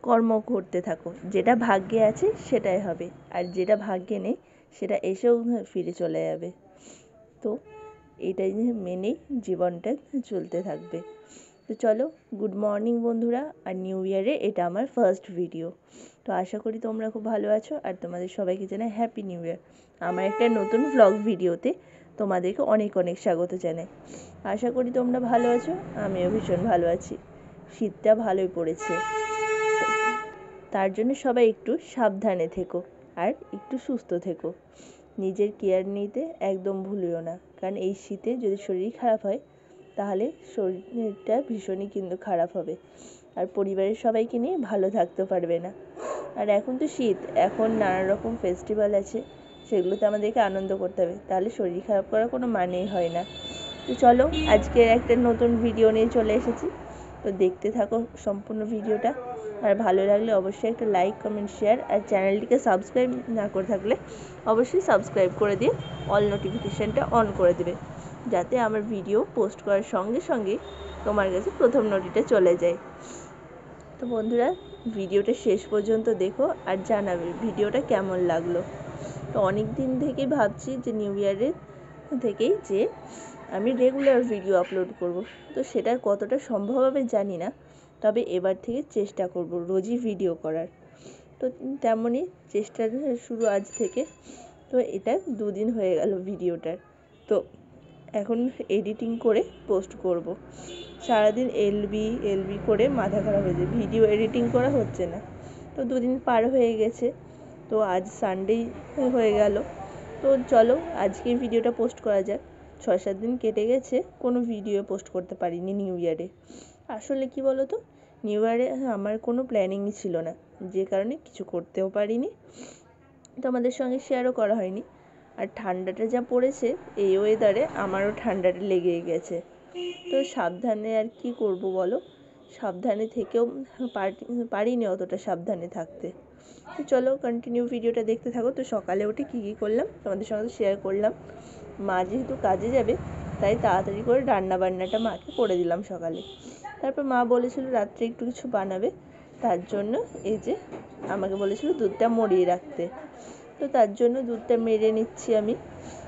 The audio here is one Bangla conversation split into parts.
কর্ম করতে থাকো, যেটা ভাগ্যে আছে সেটাই হবে, আর যেটা ভাগ্যে নেই সেটা এসেও ফিরে চলে যাবে। তো এটাই মেনেই জীবনটা চলতে থাকবে। তো চলো, গুড মর্নিং বন্ধুরা, আর নিউ ইয়ারে এটা আমার ফার্স্ট ভিডিও। তো আশা করি তোমরা খুব ভালো আছো, আর তোমাদের সবাইকে জানাই হ্যাপি নিউ ইয়ার। আমার একটা নতুন ভ্লগ ভিডিওতে তোমাদেরকে অনেক অনেক স্বাগত জানাই। আশা করি তোমরা ভালো আছো, আমিও ভীষণ ভালো আছি। শীতটা ভালোই পড়েছে, তার জন্য সবাই একটু সাবধানে থেকো আর একটু সুস্থ থেকো। নিজের কেয়ার নিতে একদম ভুলিও না, কারণ এই শীতে যদি শরীর খারাপ হয় তাহলে শরীরটা ভীষণই কিন্তু খারাপ হবে, আর পরিবারের সবাইকে নিয়ে ভালো থাকতে পারবে না। আর এখন তো শীত, এখন নানা রকম ফেস্টিভ্যাল আছে, সেগুলোতে আমাদেরকে আনন্দ করতে হবে, তাহলে শরীর খারাপ করার কোনো মানেই হয় না। তো চলো, আজকে একটা নতুন ভিডিও নিয়ে চলে এসেছি। তো দেখতে থাকো সম্পূর্ণ ভিডিওটা, আর ভালো লাগলে অবশ্যই একটা লাইক কমেন্ট শেয়ার, আর চ্যানেলটিকে সাবস্ক্রাইব না করে থাকলে অবশ্যই সাবস্ক্রাইব করে দিয়ে অল নোটিফিকেশানটা অন করে দেবে, যাতে আমার ভিডিও পোস্ট করার সঙ্গে সঙ্গে তোমার কাছে প্রথম নোটিটা চলে যায়। তো বন্ধুরা, ভিডিওটা শেষ পর্যন্ত দেখো আর জানাবে ভিডিওটা কেমন লাগলো। তো অনেক দিন থেকেই ভাবছি যে নিউ ইয়ারের থেকেই যে আমি রেগুলার ভিডিও আপলোড করব, তো সেটা কতটা সম্ভব হবে জানি না, তবে এবার থেকে চেষ্টা করব রোজই ভিডিও করার। তো তেমনই চেষ্টা শুরু আজ থেকে। তো এটা 2 দিন হয়ে গেল ভিডিওটার। তো এখন এডিটিং করে পোস্ট করব। সারাদিন এলবি করে মাথা খারাপ হয়ে যায়, ভিডিও এডিটিং করা হচ্ছে না। তো 2 দিন পার হয়ে গেছে, তো আজ সানডেই হয়ে গেল। তো চলো আজকে ভিডিওটা পোস্ট করা যাক। 6-7 দিন কেটে গেছে, কোনো ভিডিও পোস্ট করতে পারিনি নিউ ইয়ারে। আসলে কি বলো তো, নিউ ইয়ারে আমার কোনো প্ল্যানিংই ছিল না, যে কারণে কিছু করতেও পারিনি, তোমাদের সঙ্গে শেয়ারও করা হয়নি। আর ঠান্ডাটা যা পড়েছে এই ওয়েদারে আমারও ঠান্ডাটা লেগেই গেছে। তো সাবধানে আর কি করব বলো, সাবধানে থেকেও পারিনি অতটা সাবধানে থাকতে। তো চলো কন্টিনিউ ভিডিওটা দেখতে থাকো। তো সকালে উঠে কী কী করলাম তোমাদের সঙ্গে শেয়ার করলাম। মা যেহেতু কাজে যাবে, তাই তাড়াতাড়ি করে রান্না বান্নাটা মাকে করে দিলাম সকালে। তারপর মা বলেছিল রাত্রে একটু কিছু বানাবে, তার জন্য এই যে আমাকে বলেছিল দুধটা মরিয়ে রাখতে। তো তার জন্য দুধটা মেরে নিচ্ছি আমি।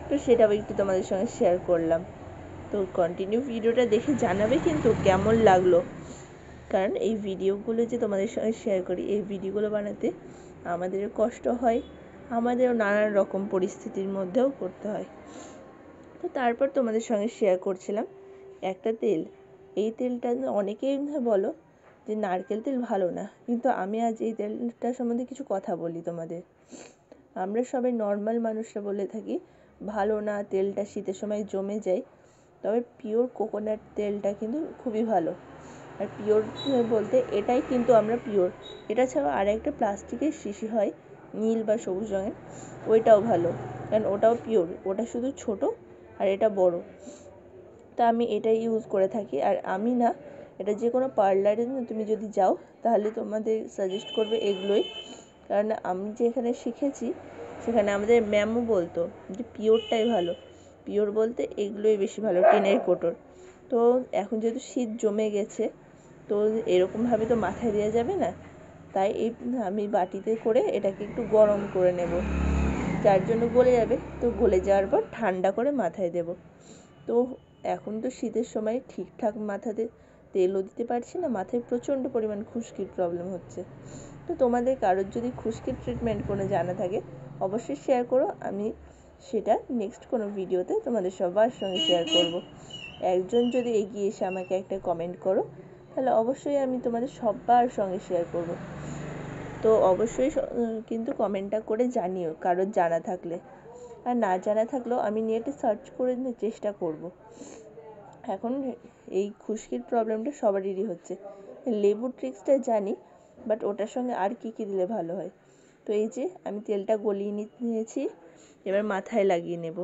তো সেটাও একটু তোমাদের সঙ্গে শেয়ার করলাম। তো কন্টিনিউ ভিডিওটা দেখে জানাবে কিন্তু কেমন লাগলো, কারণ এই ভিডিওগুলো যে তোমাদের সঙ্গে শেয়ার করি, এই ভিডিওগুলো বানাতে আমাদেরও কষ্ট হয়, আমাদেরও নানান রকম পরিস্থিতির মধ্যেও করতে হয়। তো তারপর তোমাদের সঙ্গে শেয়ার করছিলাম একটা তেল। এই তেলটা অনেকেই বলো যে নারকেল তেল ভালো না, কিন্তু আমি আজ এই তেলটার সম্বন্ধে কিছু কথা বলি তোমাদের। আমরা সবাই নর্মাল মানুষরা বলে থাকি ভালো না, তেলটা শীতের সময় জমে যায়, তবে পিওর কোকোনাট তেলটা কিন্তু খুবই ভালো। আর পিওর বলতে এটাই কিন্তু আমরা পিওর। এটা ছাড়াও আর একটা প্লাস্টিকের শিশি হয় নীল বা সবুজ রঙের, ওইটাও ভালো, কারণ ওটাও পিওর, ওটা শুধু ছোট আর এটা বড়। তা আমি এটাই ইউজ করে থাকি। আর আমি না, এটা যে কোনো পার্লারে তুমি যদি যাও তাহলে তোমাদের সাজেস্ট করবে এগুলোই, কারণ আমি যেখানে শিখেছি সেখানে আমাদের ম্যামও বলতো যে পিওরটাই ভালো, পিওর বলতে এগুলোই বেশি ভালো, টিনের কোটোর। তো এখন যেহেতু শীত জমে গেছে, তো এরকমভাবে তো মাথায় দেওয়া যাবে না, তাই এই আমি বাটিতে করে এটাকে একটু গরম করে নেব, যার জন্য গলে যাবে। তো গলে যাওয়ার পর ঠান্ডা করে মাথায় দেব। তো এখন তো শীতের সময় ঠিকঠাক মাথাতে তেলও দিতে পারছি না, মাথায় প্রচণ্ড পরিমাণ খুশকির প্রবলেম হচ্ছে। তো তোমাদের কারোর যদি খুশকির ট্রিটমেন্ট কোনো জানা থাকে অবশ্যই শেয়ার করো, আমি সেটা নেক্সট কোনো ভিডিওতে তোমাদের সবার সঙ্গে শেয়ার করব। একজন যদি এগিয়ে এসে আমাকে একটা কমেন্ট করো, তাহলে অবশ্যই আমি তোমাদের সবার সঙ্গে শেয়ার করব। তো অবশ্যই কিন্তু কমেন্টটা করে জানিও কারোর জানা থাকলে, আর না জানা থাকলেও আমি নেটে সার্চ করে চেষ্টা করব। এখন এই খুশকির প্রবলেমটা সবারই হচ্ছে। লেবুর ট্রিক্সটা জানি, বাট ওটার সঙ্গে আর কী কী দিলে ভালো হয়। তো এই যে আমি তেলটা গলিয়ে নিয়েছি, এবার মাথায় লাগিয়ে নেব।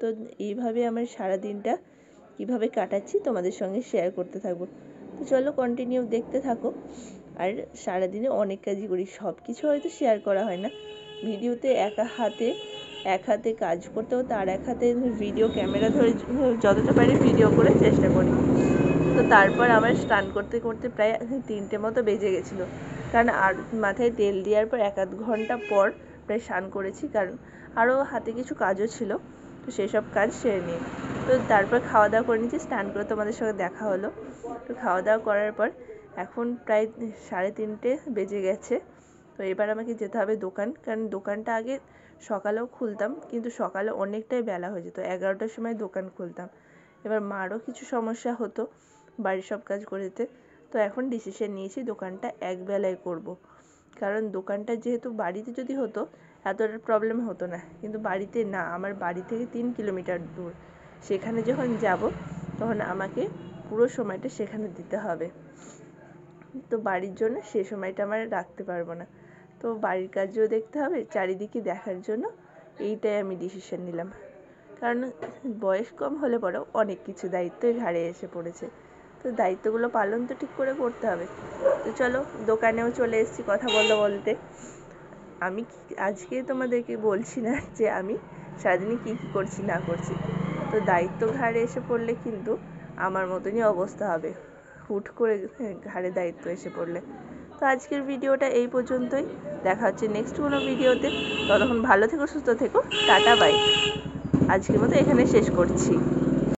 তো এইভাবে আমার সারা দিনটা কীভাবে কাটাচ্ছি তোমাদের সঙ্গে শেয়ার করতে থাকবো। তো চলো কন্টিনিউ দেখতে থাকো। আর সারাদিনে অনেক কাজই করি, সব কিছু হয়তো শেয়ার করা হয় না ভিডিওতে। এক হাতে কাজ করতে করতে আর এক হাতে ভিডিও ক্যামেরা ধরে যতটা পারি ভিডিও করে চেষ্টা করি। তো তারপর আমার স্নান করতে করতে প্রায় 3টে মতো বেজে গেছিলো। কারণ আর মাথায় তেল দেওয়ার পর 1-8 ঘন্টা পর প্রায় স্নান করেছি, কারণ আরও হাতে কিছু কাজও ছিল, তো সেসব কাজ সেরে নিই। তো তারপর খাওয়া দাওয়া করে নিয়েছি, স্নান করে তোমাদের সঙ্গে দেখা হলো। তো খাওয়া দাওয়া করার পর এখন প্রায় 3:30 বেজে গেছে। তো এবার আমাকে যেতে হবে দোকান, কারণ দোকানটা আগে সকালেও খুলতাম, কিন্তু সকালে অনেকটাই বেলা হয়ে যেত, 11টার সময় দোকান খুলতাম। এবার মারও কিছু সমস্যা হতো বাড়ির সব কাজ করতে, তো এখন ডিসিশন নিয়েছি দোকানটা একবেলায় করব। কারণ দোকানটা যেহেতু বাড়িতে যদি হতো এতটা প্রবলেম হতো না, কিন্তু বাড়িতে না, আমার বাড়ি থেকে 3 কিলোমিটার দূর। সেখানে যখন যাব তখন আমাকে পুরো সময়টা সেখানে দিতে হবে, তো বাড়ির জন্য সে সময়টা আমার রাখতে পারবো না। তো বাড়ির কাজও দেখতে হবে, চারিদিকে দেখার জন্য এইটাই আমি ডিসিশন নিলাম। কারণ বয়স কম হলে পরেও অনেক কিছু দায়িত্বই ঘাড়ে এসে পড়েছে, তো দায়িত্বগুলো পালন তো ঠিক করে করতে হবে। তো চলো, দোকানেও চলে এসেছি কথা বলতে বলতে। আমি আজকে তোমাদেরকে বলছি না যে আমি সারাদিনে কী কী করছি না করছি, তো দায়িত্ব ঘাড়ে এসে পড়লে কিন্তু আমার মতনই অবস্থা হবে, হুট করে ঘাড়ে দায়িত্ব এসে পড়লে। তো আজকের ভিডিওটা এই পর্যন্তই, দেখা হচ্ছে নেক্সট কোনো ভিডিওতে। ততক্ষণ ভালো থেকো, সুস্থ থেকো, টাটা বাই। আজকের মতো এখানে শেষ করছি।